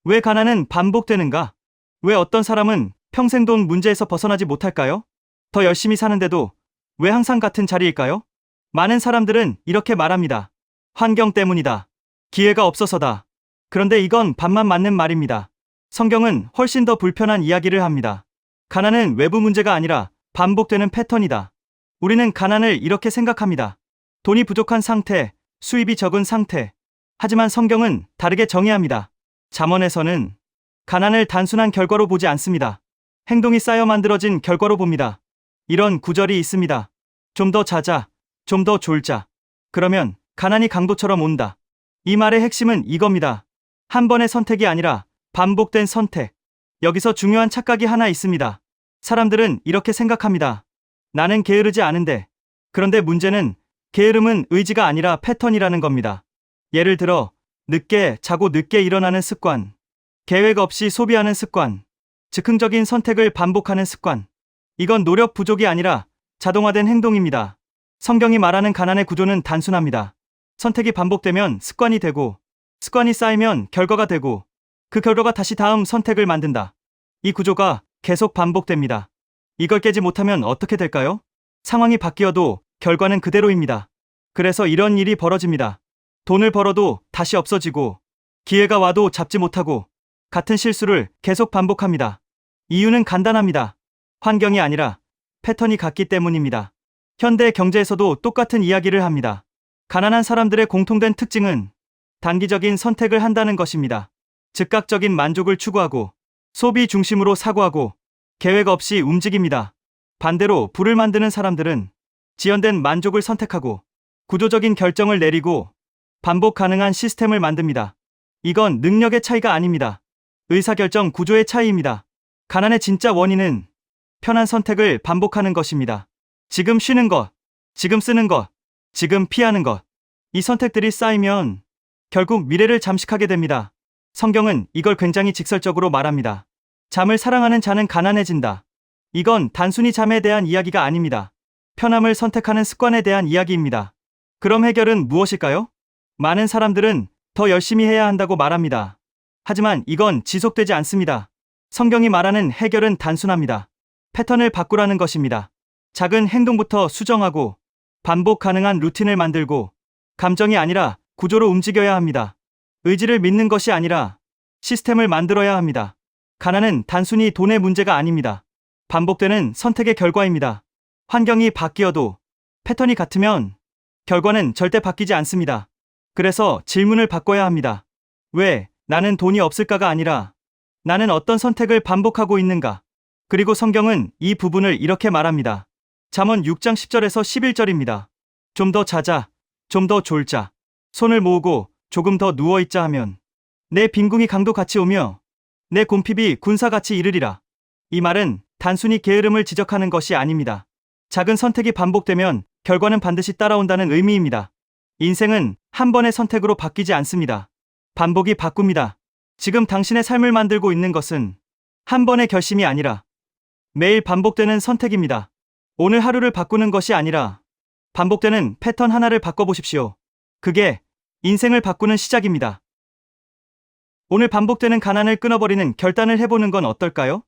왜 가난은 반복되는가? 왜 어떤 사람은 평생 돈 문제에서 벗어나지 못할까요? 더 열심히 사는데도 왜 항상 같은 자리일까요? 많은 사람들은 이렇게 말합니다. 환경 때문이다. 기회가 없어서다. 그런데 이건 반만 맞는 말입니다. 성경은 훨씬 더 불편한 이야기를 합니다. 가난은 외부 문제가 아니라 반복되는 패턴이다. 우리는 가난을 이렇게 생각합니다. 돈이 부족한 상태, 수입이 적은 상태. 하지만 성경은 다르게 정의합니다. 잠언에서는 가난을 단순한 결과로 보지 않습니다. 행동이 쌓여 만들어진 결과로 봅니다. 이런 구절이 있습니다. 좀 더 자자, 좀 더 졸자. 그러면 가난이 강도처럼 온다. 이 말의 핵심은 이겁니다. 한 번의 선택이 아니라 반복된 선택. 여기서 중요한 착각이 하나 있습니다. 사람들은 이렇게 생각합니다. 나는 게으르지 않은데. 그런데 문제는 게으름은 의지가 아니라 패턴이라는 겁니다. 예를 들어 늦게 자고 늦게 일어나는 습관, 계획 없이 소비하는 습관, 즉흥적인 선택을 반복하는 습관. 이건 노력 부족이 아니라 자동화된 행동입니다. 성경이 말하는 가난의 구조는 단순합니다. 선택이 반복되면 습관이 되고, 습관이 쌓이면 결과가 되고, 그 결과가 다시 다음 선택을 만든다. 이 구조가 계속 반복됩니다. 이걸 깨지 못하면 어떻게 될까요? 상황이 바뀌어도 결과는 그대로입니다. 그래서 이런 일이 벌어집니다. 돈을 벌어도 다시 없어지고, 기회가 와도 잡지 못하고, 같은 실수를 계속 반복합니다. 이유는 간단합니다. 환경이 아니라 패턴이 같기 때문입니다. 현대 경제에서도 똑같은 이야기를 합니다. 가난한 사람들의 공통된 특징은 단기적인 선택을 한다는 것입니다. 즉각적인 만족을 추구하고 소비 중심으로 사고하고 계획 없이 움직입니다. 반대로 부를 만드는 사람들은 지연된 만족을 선택하고 구조적인 결정을 내리고 반복 가능한 시스템을 만듭니다. 이건 능력의 차이가 아닙니다. 의사결정 구조의 차이입니다. 가난의 진짜 원인은 편한 선택을 반복하는 것입니다. 지금 쉬는 것, 지금 쓰는 것, 지금 피하는 것. 이 선택들이 쌓이면 결국 미래를 잠식하게 됩니다. 성경은 이걸 굉장히 직설적으로 말합니다. 잠을 사랑하는 자는 가난해진다. 이건 단순히 잠에 대한 이야기가 아닙니다. 편함을 선택하는 습관에 대한 이야기입니다. 그럼 해결은 무엇일까요? 많은 사람들은 더 열심히 해야 한다고 말합니다. 하지만 이건 지속되지 않습니다. 성경이 말하는 해결은 단순합니다. 패턴을 바꾸라는 것입니다. 작은 행동부터 수정하고 반복 가능한 루틴을 만들고 감정이 아니라 구조로 움직여야 합니다. 의지를 믿는 것이 아니라 시스템을 만들어야 합니다. 가난은 단순히 돈의 문제가 아닙니다. 반복되는 선택의 결과입니다. 환경이 바뀌어도 패턴이 같으면 결과는 절대 바뀌지 않습니다. 그래서 질문을 바꿔야 합니다. 왜 나는 돈이 없을까가 아니라 나는 어떤 선택을 반복하고 있는가? 그리고 성경은 이 부분을 이렇게 말합니다. 잠언 6장 10절에서 11절입니다. 좀 더 자자, 좀 더 졸자. 손을 모으고 조금 더 누워있자 하면 내 빈궁이 강도 같이 오며 내 곰핍이 군사같이 이르리라. 이 말은 단순히 게으름을 지적하는 것이 아닙니다. 작은 선택이 반복되면 결과는 반드시 따라온다는 의미입니다. 인생은 한 번의 선택으로 바뀌지 않습니다. 반복이 바꿉니다. 지금 당신의 삶을 만들고 있는 것은 한 번의 결심이 아니라 매일 반복되는 선택입니다. 오늘 하루를 바꾸는 것이 아니라 반복되는 패턴 하나를 바꿔보십시오. 그게 인생을 바꾸는 시작입니다. 오늘 반복되는 가난을 끊어버리는 결단을 해보는 건 어떨까요?